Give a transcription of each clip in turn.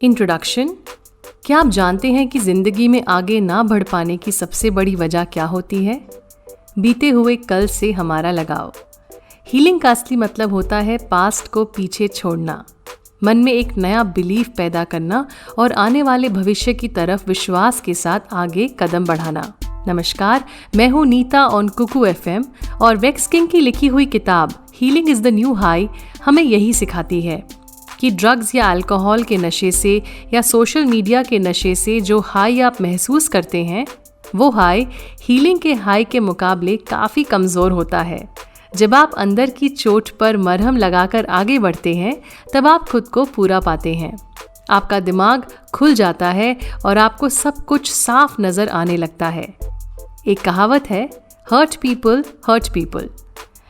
Introduction. क्या आप जानते हैं कि जिंदगी में आगे ना बढ़ पाने की सबसे बड़ी वजह क्या होती है? बीते हुए कल से हमारा लगाव। हीलिंग का असली मतलब होता है पास्ट को पीछे छोड़ना, मन में एक नया बिलीफ पैदा करना और आने वाले भविष्य की तरफ विश्वास के साथ आगे कदम बढ़ाना। नमस्कार, मैं हूँ नीता ऑन कुकू FM और वेक्स किंग की लिखी हुई किताब healing is the new high हमें यही सिखाती है कि ड्रग्स या अल्कोहल के नशे से या सोशल मीडिया के नशे से जो हाई आप महसूस करते हैं, वो हाई हीलिंग के हाई के मुकाबले काफ़ी कमज़ोर होता है। जब आप अंदर की चोट पर मरहम लगाकर आगे बढ़ते हैं, तब आप खुद को पूरा पाते हैं। आपका दिमाग खुल जाता है और आपको सब कुछ साफ नज़र आने लगता है। एक कहावत है, हर्ट पीपल,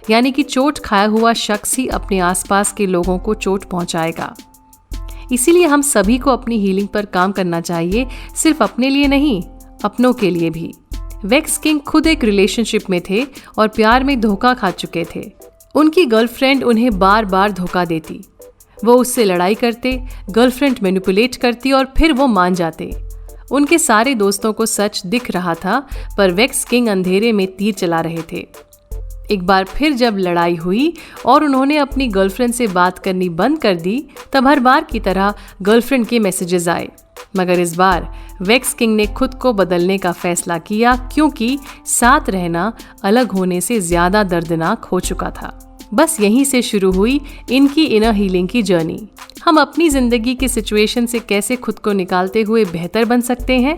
यानी कि चोट खाया हुआ शख्स ही अपने आसपास के लोगों को चोट पहुंचाएगा। इसीलिए हम सभी को अपनी हीलिंग पर काम करना चाहिए, सिर्फ अपने लिए नहीं, अपनों के लिए भी। वेक्स किंग खुद एक रिलेशनशिप में थे और प्यार में धोखा खा चुके थे। उनकी गर्लफ्रेंड उन्हें बार बार धोखा देती, वो उससे लड़ाई करते, गर्लफ्रेंड मैनिपुलेट करती और फिर वो मान जाते। उनके सारे दोस्तों को सच दिख रहा था, पर वेक्स किंग अंधेरे में तीर चला रहे थे। एक बार फिर जब लड़ाई हुई और उन्होंने अपनी गर्लफ्रेंड से बात करनी बंद कर दी, तब हर बार की तरह गर्लफ्रेंड के मैसेजेस आए। मगर इस बार वेक्स किंग ने खुद को बदलने का फैसला किया, क्योंकि साथ रहना अलग होने से ज्यादा दर्दनाक हो चुका था। बस यहीं से शुरू हुई इनकी इनर हीलिंग की जर्नी। हम अपनी जिंदगी की सिचुएशन से कैसे खुद को निकालते हुए बेहतर बन सकते हैं,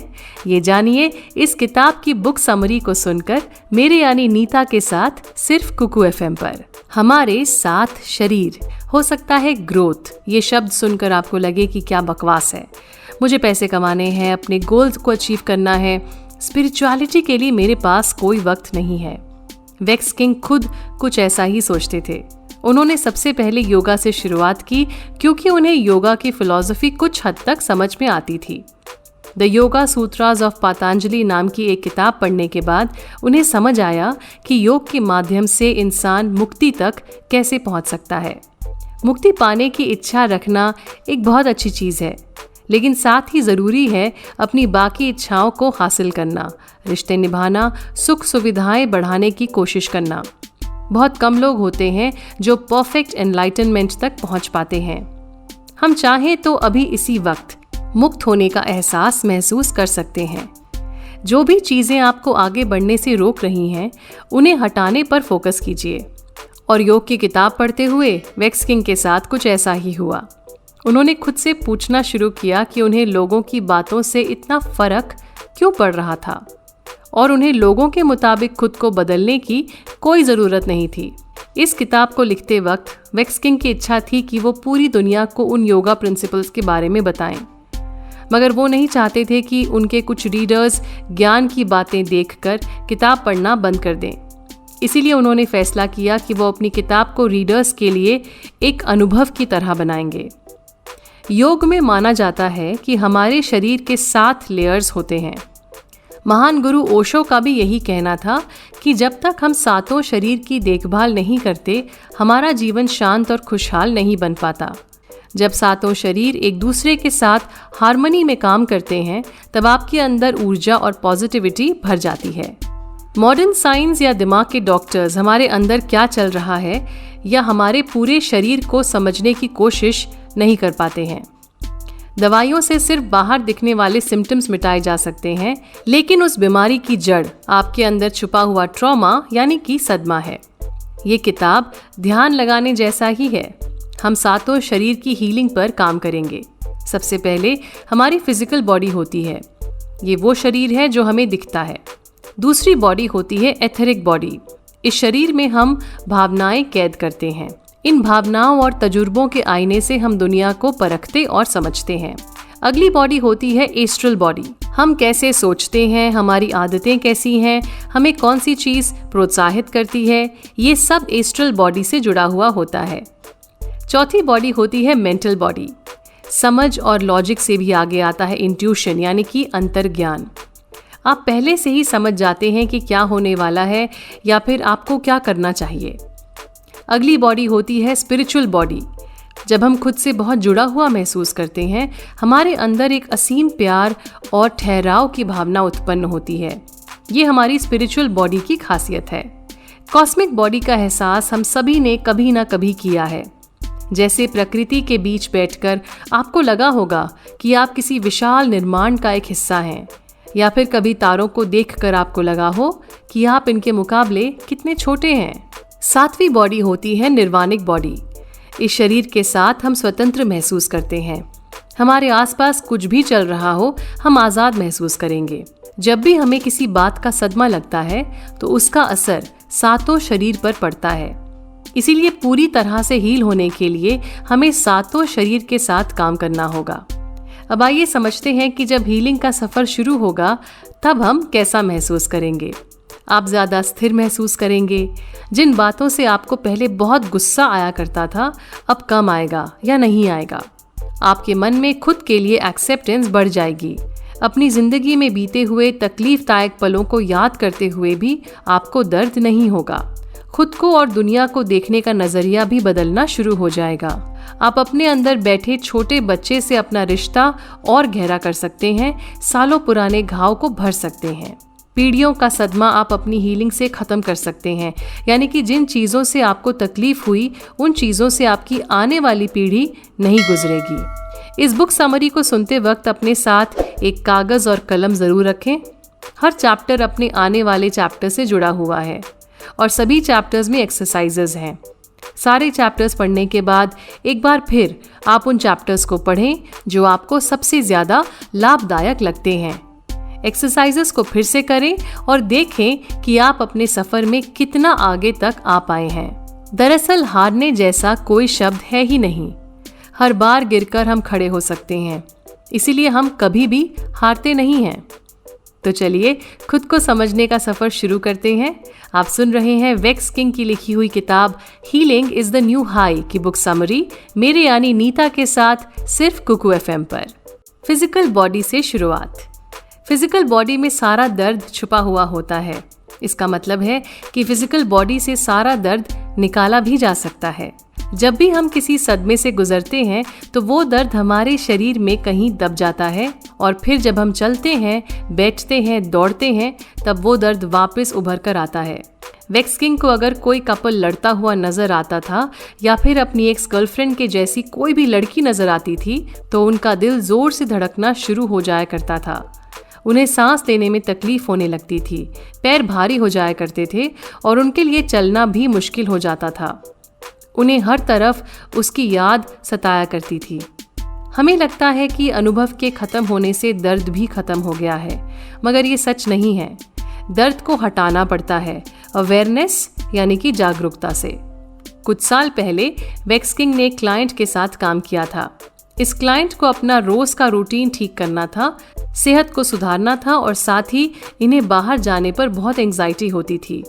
ये जानिए इस किताब की बुक समरी को सुनकर, मेरे यानी नीता के साथ, सिर्फ कुकू FM पर। हमारे 7 शरीर। हो सकता है ग्रोथ ये शब्द सुनकर आपको लगे कि क्या बकवास है, मुझे पैसे कमाने हैं, अपने गोल्स को अचीव करना है, स्पिरिचुअलिटी के लिए मेरे पास कोई वक्त नहीं है। वेक्स किंग खुद कुछ ऐसा ही सोचते थे। उन्होंने सबसे पहले योगा से शुरुआत की, क्योंकि उन्हें योगा की फिलॉसफी कुछ हद तक समझ में आती थी। द योगा सूत्रास ऑफ पतंजलि नाम की एक किताब पढ़ने के बाद उन्हें समझ आया कि योग के माध्यम से इंसान मुक्ति तक कैसे पहुंच सकता है। मुक्ति पाने की इच्छा रखना एक बहुत अच्छी चीज़ है, लेकिन साथ ही ज़रूरी है अपनी बाकी इच्छाओं को हासिल करना, रिश्ते निभाना, सुख सुविधाएं बढ़ाने की कोशिश करना। बहुत कम लोग होते हैं जो परफेक्ट एनलाइटनमेंट तक पहुंच पाते हैं। हम चाहें तो अभी इसी वक्त मुक्त होने का एहसास महसूस कर सकते हैं। जो भी चीज़ें आपको आगे बढ़ने से रोक रही हैं, उन्हें हटाने पर फोकस कीजिए। और योग की किताब पढ़ते हुए वेक्स किंग के साथ कुछ ऐसा ही हुआ। उन्होंने खुद से पूछना शुरू किया कि उन्हें लोगों की बातों से इतना फर्क क्यों पड़ रहा था, और उन्हें लोगों के मुताबिक खुद को बदलने की कोई ज़रूरत नहीं थी। इस किताब को लिखते वक्त वेक्स किंग की इच्छा थी कि वो पूरी दुनिया को उन योगा प्रिंसिपल्स के बारे में बताएं, मगर वो नहीं चाहते थे कि उनके कुछ रीडर्स ज्ञान की बातें देखकर किताब पढ़ना बंद कर दें। इसीलिए उन्होंने फैसला किया कि वो अपनी किताब को रीडर्स के लिए एक अनुभव की तरह बनाएंगे। योग में माना जाता है कि हमारे शरीर के 7 लेयर्स होते हैं। महान गुरु ओशो का भी यही कहना था कि जब तक हम 7 शरीर की देखभाल नहीं करते, हमारा जीवन शांत और खुशहाल नहीं बन पाता। जब 7 शरीर एक दूसरे के साथ हार्मनी में काम करते हैं, तब आपके अंदर ऊर्जा और पॉजिटिविटी भर जाती है। मॉडर्न साइंस या दिमाग के डॉक्टर्स हमारे अंदर क्या चल रहा है या हमारे पूरे शरीर को समझने की कोशिश नहीं कर पाते हैं। दवाइयों से सिर्फ बाहर दिखने वाले सिम्टम्स मिटाए जा सकते हैं, लेकिन उस बीमारी की जड़ आपके अंदर छुपा हुआ ट्रॉमा यानी कि सदमा है। ये किताब ध्यान लगाने जैसा ही है। हम 7 शरीर की हीलिंग पर काम करेंगे। सबसे पहले हमारी फिजिकल बॉडी होती है। ये वो शरीर है जो हमें दिखता है। दूसरी बॉडी होती है एथेरिक बॉडी। इस शरीर में हम भावनाएं कैद करते हैं। इन भावनाओं और तजुर्बों के आईने से हम दुनिया को परखते और समझते हैं। अगली बॉडी होती है एस्ट्रल बॉडी। हम कैसे सोचते हैं, हमारी आदतें कैसी हैं, हमें कौन सी चीज़ प्रोत्साहित करती है, ये सब एस्ट्रल बॉडी से जुड़ा हुआ होता है। चौथी बॉडी होती है मेंटल बॉडी। समझ और लॉजिक से भी आगे आता है इंट्यूशन यानी कि अंतर्ज्ञान। आप पहले से ही समझ जाते हैं कि क्या होने वाला है या फिर आपको क्या करना चाहिए। अगली बॉडी होती है स्पिरिचुअल बॉडी। जब हम खुद से बहुत जुड़ा हुआ महसूस करते हैं, हमारे अंदर एक असीम प्यार और ठहराव की भावना उत्पन्न होती है। ये हमारी स्पिरिचुअल बॉडी की खासियत है। कॉस्मिक बॉडी का एहसास हम सभी ने कभी ना कभी किया है। जैसे प्रकृति के बीच बैठकर आपको लगा होगा कि आप किसी विशाल निर्माण का एक हिस्सा हैं, या फिर कभी तारों को देखकर आपको लगा हो कि आप इनके मुकाबले कितने छोटे हैं। 7वीं बॉडी होती है निर्वाणिक बॉडी। इस शरीर के साथ हम स्वतंत्र महसूस करते हैं। हमारे आसपास कुछ भी चल रहा हो, हम आज़ाद महसूस करेंगे। जब भी हमें किसी बात का सदमा लगता है तो उसका असर 7 शरीर पर पड़ता है। इसीलिए पूरी तरह से हील होने के लिए हमें 7 शरीर के साथ काम करना होगा। अब आइए समझते हैं कि जब हीलिंग का सफ़र शुरू होगा तब हम कैसा महसूस करेंगे। आप ज़्यादा स्थिर महसूस करेंगे। जिन बातों से आपको पहले बहुत गुस्सा आया करता था, अब कम आएगा या नहीं आएगा। आपके मन में खुद के लिए एक्सेप्टेंस बढ़ जाएगी। अपनी ज़िंदगी में बीते हुए तकलीफदायक पलों को याद करते हुए भी आपको दर्द नहीं होगा। खुद को और दुनिया को देखने का नज़रिया भी बदलना शुरू हो जाएगा। आप अपने अंदर बैठे छोटे बच्चे से अपना रिश्ता और गहरा कर सकते हैं। सालों पुराने घाव को भर सकते हैं। पीढ़ियों का सदमा आप अपनी हीलिंग से ख़त्म कर सकते हैं। यानी कि जिन चीज़ों से आपको तकलीफ हुई, उन चीज़ों से आपकी आने वाली पीढ़ी नहीं गुजरेगी। इस बुक समरी को सुनते वक्त अपने साथ एक कागज़ और कलम ज़रूर रखें। हर चैप्टर अपने आने वाले चैप्टर से जुड़ा हुआ है और सभी चैप्टर्स में एक्सरसाइजेज हैं। सारे चैप्टर्स पढ़ने के बाद एक बार फिर आप उन चैप्टर्स को पढ़ें जो आपको सबसे ज़्यादा लाभदायक लगते हैं। एक्सरसाइजेस को फिर से करें और देखें कि आप अपने सफ़र में कितना आगे तक आ पाए हैं। दरअसल हारने जैसा कोई शब्द है ही नहीं। हर बार गिरकर हम खड़े हो सकते हैं, इसीलिए हम कभी भी हारते नहीं हैं। तो चलिए खुद को समझने का सफ़र शुरू करते हैं। आप सुन रहे हैं वेक्स किंग की लिखी हुई किताब healing is the new high की बुक समरी, मेरे यानी नीता के साथ सिर्फ कुकू FM पर। फिजिकल बॉडी से शुरुआत। फिजिकल बॉडी में सारा दर्द छुपा हुआ होता है। इसका मतलब है कि फिजिकल बॉडी से सारा दर्द निकाला भी जा सकता है। जब भी हम किसी सदमे से गुजरते हैं तो वो दर्द हमारे शरीर में कहीं दब जाता है और फिर जब हम चलते हैं, बैठते हैं, दौड़ते हैं, तब वो दर्द वापस उभर कर आता है। वेक्स किंग को अगर कोई कपल लड़ता हुआ नजर आता था या फिर अपनी एक्स गर्लफ्रेंड के जैसी कोई भी लड़की नजर आती थी तो उनका दिल जोर से धड़कना शुरू हो जाया करता था। उन्हें सांस लेने में तकलीफ होने लगती थी, पैर भारी हो जाया करते थे और उनके लिए चलना भी मुश्किल हो जाता था। उन्हें हर तरफ उसकी याद सताया करती थी। हमें लगता है कि अनुभव के खत्म होने से दर्द भी खत्म हो गया है, मगर ये सच नहीं है। दर्द को हटाना पड़ता है अवेयरनेस यानी कि जागरूकता से। कुछ साल पहले वेक्स किंग ने एक क्लाइंट के साथ काम किया था। इस क्लाइंट को अपना रोज का रूटीन ठीक करना था, सेहत को सुधारना था और साथ ही इन्हें बाहर जाने पर बहुत एंग्जाइटी होती थी।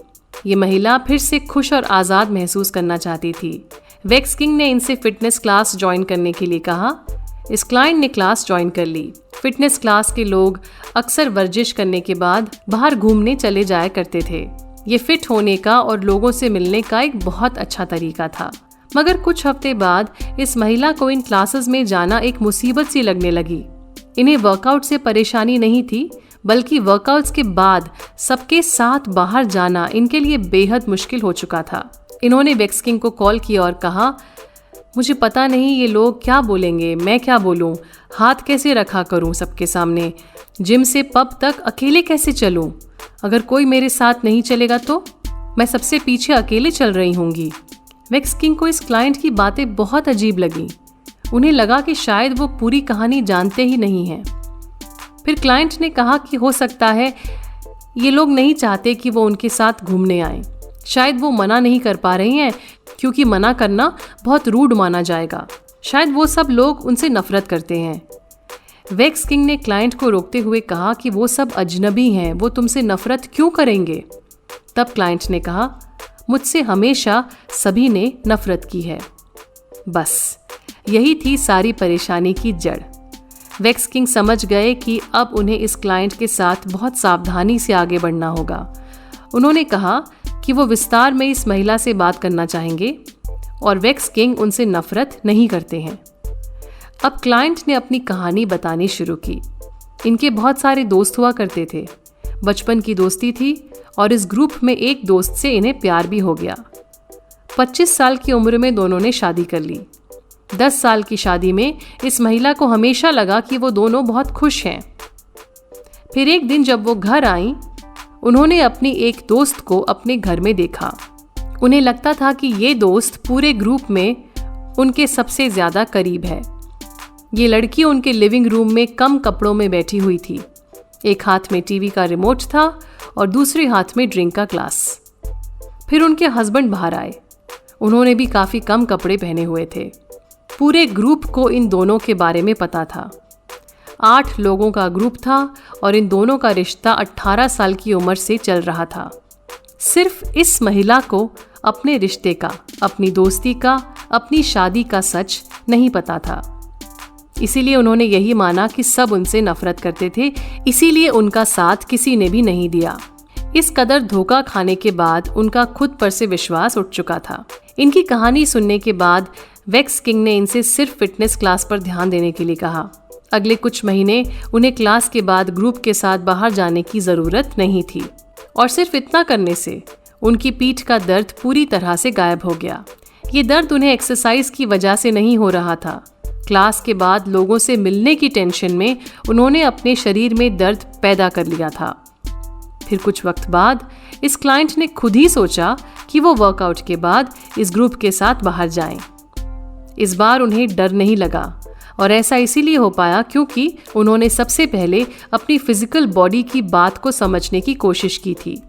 ये महिला फिर से खुश और आज़ाद महसूस करना चाहती थी। वेक्स किंग ने इनसे फिटनेस क्लास ज्वाइन करने के लिए कहा। इस क्लाइंट ने क्लास ज्वाइन कर ली। फिटनेस क्लास के लोग अक्सर वर्जिश करने के बाद बाहर घूमने चले जाया करते थे। ये फिट होने का और लोगों से मिलने का एक बहुत अच्छा तरीका था। मगर कुछ हफ्ते बाद इस महिला को इन क्लासेस में जाना एक मुसीबत सी लगने लगी। इन्हें वर्कआउट से परेशानी नहीं थी, बल्कि वर्कआउट्स के बाद सबके साथ बाहर जाना इनके लिए बेहद मुश्किल हो चुका था। इन्होंने वेक्स किंग को कॉल किया और कहा, मुझे पता नहीं ये लोग क्या बोलेंगे, मैं क्या बोलूं, हाथ कैसे रखा करूं सबके सामने, जिम से पब तक अकेले कैसे चलूं, अगर कोई मेरे साथ नहीं चलेगा तो मैं सबसे पीछे अकेले चल रही होंगी। वेक्स किंग को इस क्लाइंट की बातें बहुत अजीब लगी। उन्हें लगा कि शायद वो पूरी कहानी जानते ही नहीं हैं। फिर क्लाइंट ने कहा कि हो सकता है ये लोग नहीं चाहते कि वो उनके साथ घूमने आए। शायद वो मना नहीं कर पा रही हैं क्योंकि मना करना बहुत रूड माना जाएगा। शायद वो सब लोग उनसे नफरत करते हैं। वेक्स किंग ने क्लाइंट को रोकते हुए कहा कि वो सब अजनबी हैं, वो तुमसे नफरत क्यों करेंगे। तब क्लाइंट ने कहा, मुझसे हमेशा सभी ने नफरत की है। बस यही थी सारी परेशानी की जड़। वेक्स किंग समझ गए कि अब उन्हें इस क्लाइंट के साथ बहुत सावधानी से आगे बढ़ना होगा। उन्होंने कहा कि वो विस्तार में इस महिला से बात करना चाहेंगे। और वैक्स किंग उनसे नफरत नहीं करते हैं। अब क्लाइंट ने अपनी कहानी बतानी शुरू की। इनके बहुत सारे दोस्त हुआ करते थे, बचपन की दोस्ती थी और इस ग्रुप में एक दोस्त से इन्हें प्यार भी हो गया। 25 साल की उम्र में दोनों ने शादी कर ली। 10 साल की शादी में इस महिला को हमेशा लगा कि वो दोनों बहुत खुश हैं। फिर एक दिन जब वो घर आईं, उन्होंने अपनी एक दोस्त को अपने घर में देखा। उन्हें लगता था कि ये दोस्त पूरे ग्रुप में उनके सबसे ज्यादा करीब है। ये लड़की उनके लिविंग रूम में कम कपड़ों में बैठी हुई थी। एक हाथ में टीवी का रिमोट था और दूसरे हाथ में ड्रिंक का ग्लास। फिर उनके हस्बैंड बाहर आए। उन्होंने भी काफी कम कपड़े पहने हुए थे। पूरे ग्रुप को इन दोनों के बारे में पता था। 8 लोगों का ग्रुप था और इन दोनों का रिश्ता 18 साल की उम्र से चल रहा था। सिर्फ इस महिला को अपने रिश्ते का, अपनी दोस्ती का, अपनी शादी का सच नहीं पता था। इसीलिए उन्होंने यही माना कि सब उनसे नफरत करते थे, इसीलिए उनका साथ किसी ने भी नहीं दिया। इस कदर धोखा खाने के बाद उनका खुद पर से विश्वास उठ चुका था। इनकी कहानी सुनने के बाद वैक्स किंग ने इनसे सिर्फ फिटनेस क्लास पर ध्यान देने के लिए कहा। अगले कुछ महीने उन्हें क्लास के बाद ग्रुप के साथ बाहर जाने की जरूरत नहीं थी और सिर्फ इतना करने से उनकी पीठ का दर्द पूरी तरह से गायब हो गया। ये दर्द उन्हें एक्सरसाइज की वजह से नहीं हो रहा था। क्लास के बाद लोगों से मिलने की टेंशन में उन्होंने अपने शरीर में दर्द पैदा कर लिया था। फिर कुछ वक्त बाद इस क्लाइंट ने खुद ही सोचा कि वो वर्कआउट के बाद इस ग्रुप के साथ बाहर जाएं। इस बार उन्हें डर नहीं लगा और ऐसा इसीलिए हो पाया क्योंकि उन्होंने सबसे पहले अपनी फिजिकल बॉडी की बात को समझने की कोशिश की थी।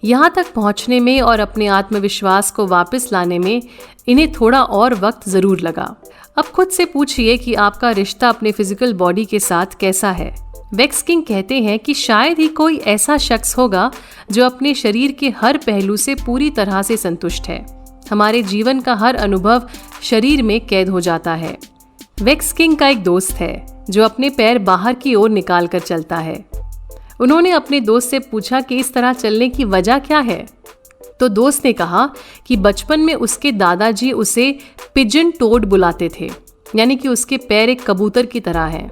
यहाँ तक पहुँचने में और अपने आत्मविश्वास को वापस लाने में इन्हें थोड़ा और वक्त ज़रूर लगा। अब खुद से पूछिए कि आपका रिश्ता अपने फिजिकल बॉडी के साथ कैसा है। वैक्स किंग कहते हैं कि शायद ही कोई ऐसा शख्स होगा जो अपने शरीर के हर पहलू से पूरी तरह से संतुष्ट है। हमारे जीवन का हर अनुभव शरीर में कैद हो जाता है। वैक्स किंग का एक दोस्त है जो अपने पैर बाहर की ओर निकाल कर चलता है। उन्होंने अपने दोस्त से पूछा कि इस तरह चलने की वजह क्या है। तो दोस्त ने कहा कि बचपन में उसके दादाजी उसे पिजन टोड बुलाते थे, यानी कि उसके पैर एक कबूतर की तरह हैं।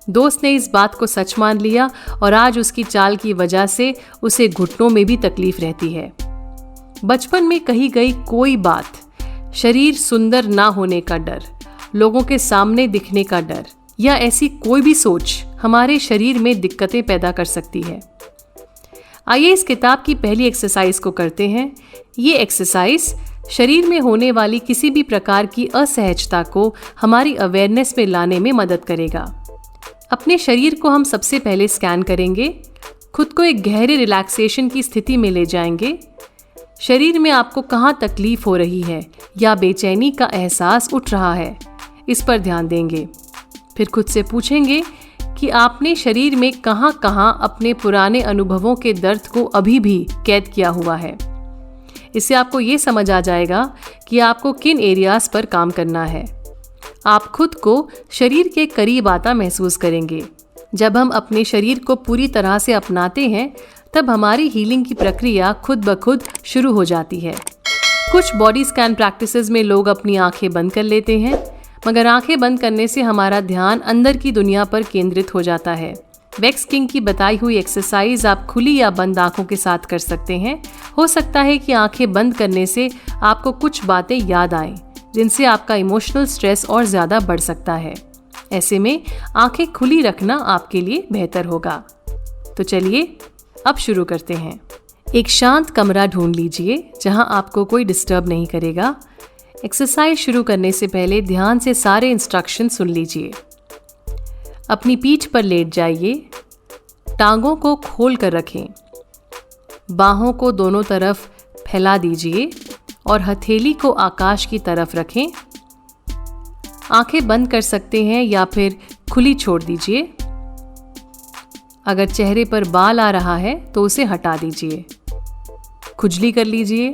दोस्त ने इस बात को सच मान लिया और आज उसकी चाल की वजह से उसे घुटनों में भी तकलीफ रहती है। बचपन में कही गई कोई बात, शरीर सुंदर ना होने का डर, लोगों के सामने दिखने का डर या ऐसी कोई भी सोच हमारे शरीर में दिक्कतें पैदा कर सकती है। आइए इस किताब की पहली एक्सरसाइज को करते हैं। ये एक्सरसाइज शरीर में होने वाली किसी भी प्रकार की असहजता को हमारी अवेयरनेस में लाने में मदद करेगा। अपने शरीर को हम सबसे पहले स्कैन करेंगे, खुद को एक गहरे रिलैक्सेशन की स्थिति में ले जाएंगे। शरीर में आपको कहाँ तकलीफ हो रही है या बेचैनी का एहसास उठ रहा है, इस पर ध्यान देंगे। फिर खुद से पूछेंगे कि आपने शरीर में कहाँ कहाँ अपने पुराने अनुभवों के दर्द को अभी भी कैद किया हुआ है। इससे आपको ये समझ आ जाएगा कि आपको किन एरियाज पर काम करना है। आप खुद को शरीर के करीब आता महसूस करेंगे। जब हम अपने शरीर को पूरी तरह से अपनाते हैं तब हमारी हीलिंग की प्रक्रिया खुद ब खुद शुरू हो जाती है। कुछ बॉडी स्कैन प्रैक्टिसेस में लोग अपनी आंखें बंद कर लेते हैं, मगर आंखें बंद करने से हमारा ध्यान अंदर की दुनिया पर केंद्रित हो जाता है। वैक्स किंग की बताई हुई एक्सरसाइज आप खुली या बंद आंखों के साथ कर सकते हैं। हो सकता है कि आंखें बंद करने से आपको कुछ बातें याद आएं, जिनसे आपका इमोशनल स्ट्रेस और ज़्यादा बढ़ सकता है। ऐसे में आंखें खुली रखना आपके लिए बेहतर होगा। तो चलिए अब शुरू करते हैं। एक शांत कमरा ढूंढ लीजिए जहां आपको कोई डिस्टर्ब नहीं करेगा। एक्सरसाइज शुरू करने से पहले ध्यान से सारे इंस्ट्रक्शन सुन लीजिए। अपनी पीठ पर लेट जाइए, टांगों को खोल कर रखें, बाहों को दोनों तरफ फैला दीजिए और हथेली को आकाश की तरफ रखें। आंखें बंद कर सकते हैं या फिर खुली छोड़ दीजिए। अगर चेहरे पर बाल आ रहा है तो उसे हटा दीजिए। खुजली कर लीजिए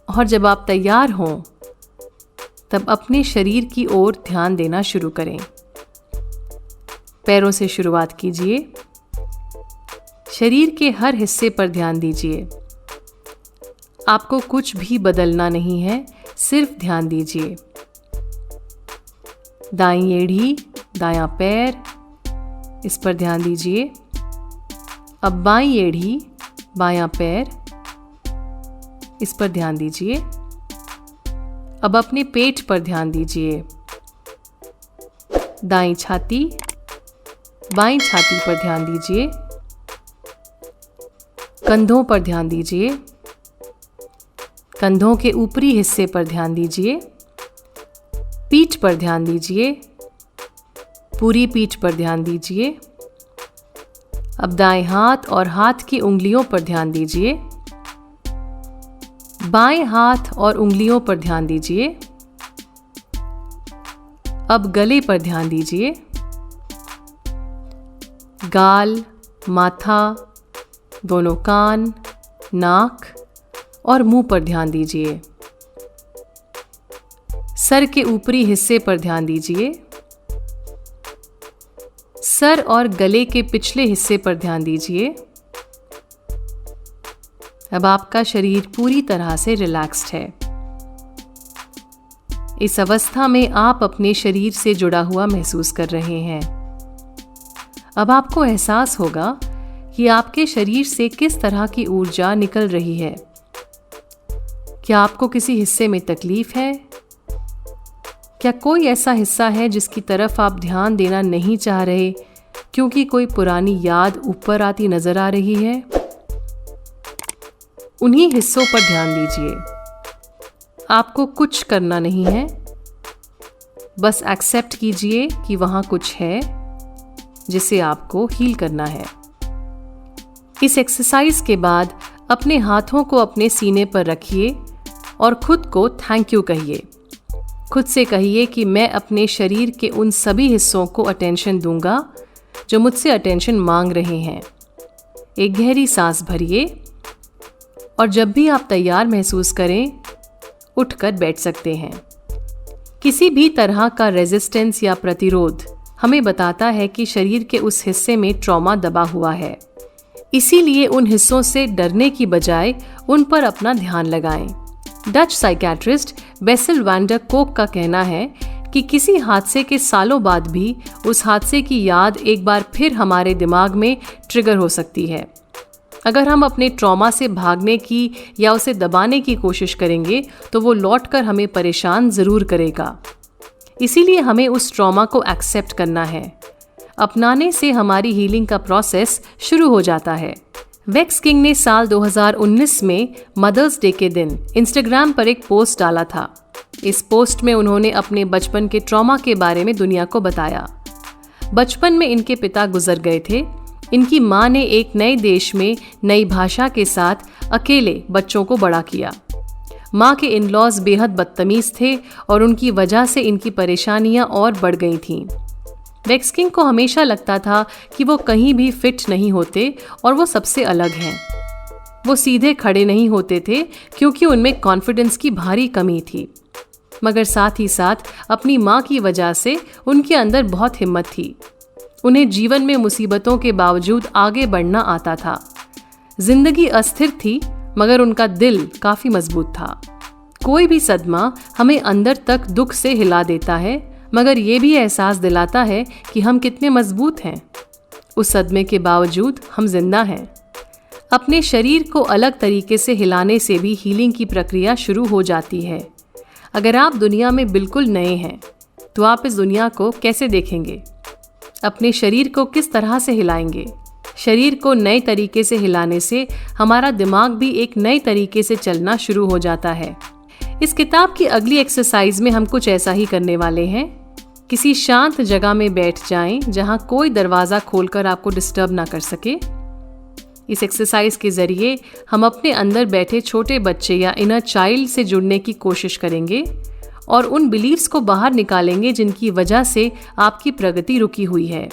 और जब आप तैयार हों तब अपने शरीर की ओर ध्यान देना शुरू करें। पैरों से शुरुआत कीजिए। शरीर के हर हिस्से पर ध्यान दीजिए। आपको कुछ भी बदलना नहीं है, सिर्फ ध्यान दीजिए। दाईं एड़ी, दायां पैर, इस पर ध्यान दीजिए। अब बाईं एड़ी, बायां पैर, इस पर ध्यान दीजिए। अब अपने पेट पर ध्यान दीजिए। दाईं छाती, बाईं छाती पर ध्यान दीजिए। कंधों पर ध्यान दीजिए। कंधों के ऊपरी हिस्से पर ध्यान दीजिए। पीठ पर ध्यान दीजिए। पूरी पीठ पर ध्यान दीजिए। अब दाएं हाथ और हाथ की उंगलियों पर ध्यान दीजिए। बाएं हाथ और उंगलियों पर ध्यान दीजिए। अब गले पर ध्यान दीजिए। गाल, माथा, दोनों कान, नाक और मुंह पर ध्यान दीजिए। सर के ऊपरी हिस्से पर ध्यान दीजिए। सर और गले के पिछले हिस्से पर ध्यान दीजिए। अब आपका शरीर पूरी तरह से रिलैक्स्ड है। इस अवस्था में आप अपने शरीर से जुड़ा हुआ महसूस कर रहे हैं। अब आपको एहसास होगा कि आपके शरीर से किस तरह की ऊर्जा निकल रही है। क्या आपको किसी हिस्से में तकलीफ है? क्या कोई ऐसा हिस्सा है जिसकी तरफ आप ध्यान देना नहीं चाह रहे क्योंकि कोई पुरानी याद ऊपर आती नजर आ रही है? उन्हीं हिस्सों पर ध्यान दीजिए। आपको कुछ करना नहीं है, बस एक्सेप्ट कीजिए कि वहां कुछ है जिसे आपको हील करना है। इस एक्सरसाइज के बाद अपने हाथों को अपने सीने पर रखिए और खुद को थैंक यू कहिए। खुद से कहिए कि मैं अपने शरीर के उन सभी हिस्सों को अटेंशन दूंगा जो मुझसे अटेंशन मांग रहे हैं। एक गहरी सांस भरिए और जब भी आप तैयार महसूस करें, उठकर बैठ सकते हैं। किसी भी तरह का रेजिस्टेंस या प्रतिरोध हमें बताता है कि शरीर के उस हिस्से में ट्रॉमा दबा हुआ है। इसीलिए उन हिस्सों से डरने की बजाय उन पर अपना ध्यान लगाएं। Dutch psychiatrist Bessel van der कोक का कहना है कि किसी हादसे के सालों बाद भी उस हादसे की याद एक बार फिर हमारे दिमाग में ट्रिगर हो सकती है। अगर हम अपने ट्रॉमा से भागने की या उसे दबाने की कोशिश करेंगे तो वो लौटकर हमें परेशान जरूर करेगा। इसीलिए हमें उस ट्रॉमा को एक्सेप्ट करना है। अपनाने से हमारी हीलिंग का प्रोसेस शुरू हो जाता है। वेक्स किंग ने साल 2019 में मदर्स डे के दिन इंस्टाग्राम पर एक पोस्ट डाला था। इस पोस्ट में उन्होंने अपने बचपन के ट्रॉमा के बारे में दुनिया को बताया। बचपन में इनके पिता गुजर गए थे। इनकी माँ ने एक नए देश में नई भाषा के साथ अकेले बच्चों को बड़ा किया। माँ के इन-लॉज बेहद बदतमीज थे और उनकी वजह से इनकी परेशानियां और बढ़ गई थीं। वेक्स किंग को हमेशा लगता था कि वो कहीं भी फिट नहीं होते और वो सबसे अलग हैं। वो सीधे खड़े नहीं होते थे क्योंकि उनमें कॉन्फिडेंस की भारी कमी थी, मगर साथ ही साथ अपनी माँ की वजह से उनके अंदर बहुत हिम्मत थी। उन्हें जीवन में मुसीबतों के बावजूद आगे बढ़ना आता था। जिंदगी अस्थिर थी मगर उनका दिल काफी मजबूत था। कोई भी सदमा हमें अंदर तक दुख से हिला देता है, मगर ये भी एहसास दिलाता है कि हम कितने मजबूत हैं। उस सदमे के बावजूद हम जिंदा हैं। अपने शरीर को अलग तरीके से हिलाने से भी हीलिंग की प्रक्रिया शुरू हो जाती है। अगर आप दुनिया में बिल्कुल नए हैं तो आप इस दुनिया को कैसे देखेंगे? अपने शरीर को किस तरह से हिलाएंगे? शरीर को नए तरीके से हिलाने से हमारा दिमाग भी एक नए तरीके से चलना शुरू हो जाता है। इस किताब की अगली एक्सरसाइज में हम कुछ ऐसा ही करने वाले हैं। किसी शांत जगह में बैठ जाएं जहां कोई दरवाज़ा खोलकर आपको डिस्टर्ब ना कर सके। इस एक्सरसाइज के जरिए हम अपने अंदर बैठे छोटे बच्चे या इनर चाइल्ड से जुड़ने की कोशिश करेंगे और उन बिलीव्स को बाहर निकालेंगे जिनकी वजह से आपकी प्रगति रुकी हुई है।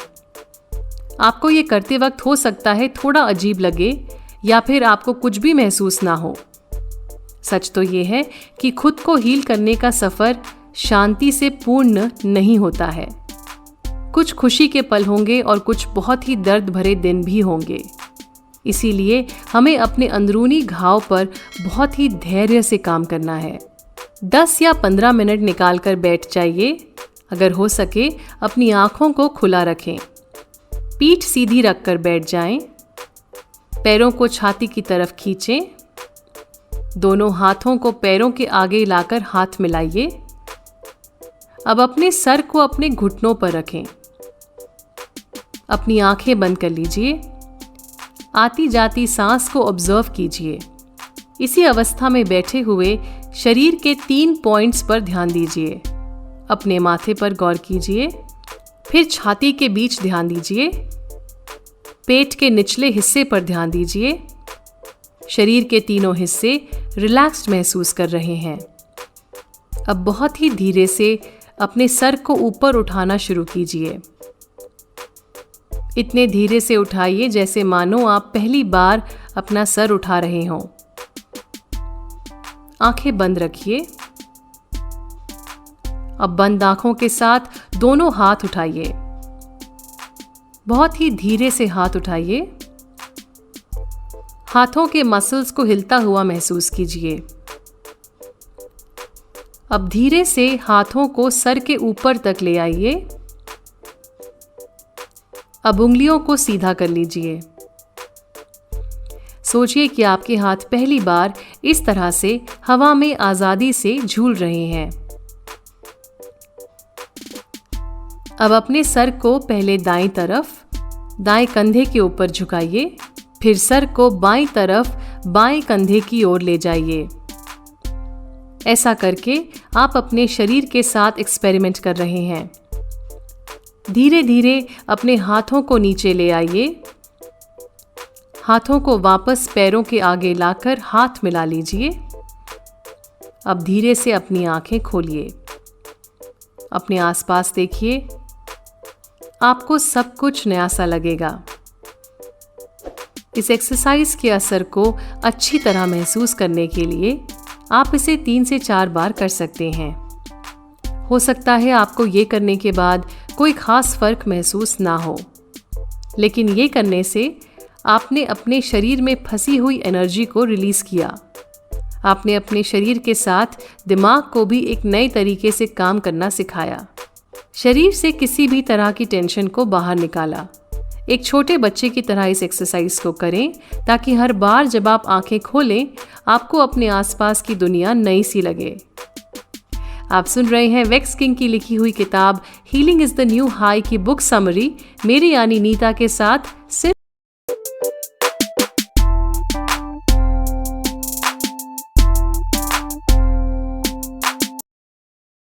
आपको ये करते वक्त हो सकता है थोड़ा अजीब लगे या फिर आपको कुछ भी महसूस ना हो। सच तो ये है कि खुद को हील करने का सफ़र शांति से पूर्ण नहीं होता है। कुछ खुशी के पल होंगे और कुछ बहुत ही दर्द भरे दिन भी होंगे। इसीलिए हमें अपने अंदरूनी घाव पर बहुत ही धैर्य से काम करना है। 10 या 15 मिनट निकाल कर बैठ जाइए। अगर हो सके अपनी आँखों को खुला रखें। पीठ सीधी रखकर बैठ जाएं। पैरों को छाती की तरफ खींचें। दोनों हाथों को पैरों के आगे लाकर हाथ मिलाइए। अब अपने सर को अपने घुटनों पर रखें। अपनी आंखें बंद कर लीजिए। आती जाती सांस को ऑब्जर्व कीजिए। इसी अवस्था में बैठे हुए शरीर के 3 पॉइंट्स पर ध्यान दीजिए। अपने माथे पर गौर कीजिए, फिर छाती के बीच ध्यान दीजिए, पेट के निचले हिस्से पर ध्यान दीजिए। शरीर के तीनों हिस्से रिलैक्स्ड महसूस कर रहे हैं। अब बहुत ही धीरे से अपने सर को ऊपर उठाना शुरू कीजिए। इतने धीरे से उठाइए जैसे मानो आप पहली बार अपना सर उठा रहे हों। आंखें बंद रखिए। अब बंद आंखों के साथ दोनों हाथ उठाइए। बहुत ही धीरे से हाथ उठाइए। हाथों के मसल्स को हिलता हुआ महसूस कीजिए। अब धीरे से हाथों को सर के ऊपर तक ले आइए। अब उंगलियों को सीधा कर लीजिए। सोचिए कि आपके हाथ पहली बार इस तरह से हवा में आजादी से झूल रहे हैं। अब अपने सर को पहले दाईं तरफ, दाएं कंधे के ऊपर झुकाइए, फिर सर को बाईं तरफ बाएं कंधे की ओर ले जाइए। ऐसा करके आप अपने शरीर के साथ एक्सपेरिमेंट कर रहे हैं। धीरे धीरे अपने हाथों को नीचे ले आइए। हाथों को वापस पैरों के आगे लाकर हाथ मिला लीजिए। अब धीरे से अपनी आंखें खोलिए। अपने आसपास देखिए। आपको सब कुछ नया सा लगेगा। इस एक्सरसाइज के असर को अच्छी तरह महसूस करने के लिए आप इसे 3 से 4 बार कर सकते हैं। हो सकता है आपको ये करने के बाद कोई खास फर्क महसूस ना हो, लेकिन ये करने से आपने अपने शरीर में फंसी हुई एनर्जी को रिलीज किया। आपने अपने शरीर के साथ दिमाग को भी एक नए तरीके से काम करना सिखाया। शरीर से किसी भी तरह की टेंशन को बाहर निकाला। एक छोटे बच्चे की तरह इस एक्सरसाइज को करें ताकि हर बार जब आप आंखें खोलें आपको अपने आसपास की दुनिया नई सी लगे। आप सुन रहे हैं वेक्स किंग की लिखी हुई किताब healing is the new high की बुक समरी मेरी यानी नीता के साथ। सिर्फ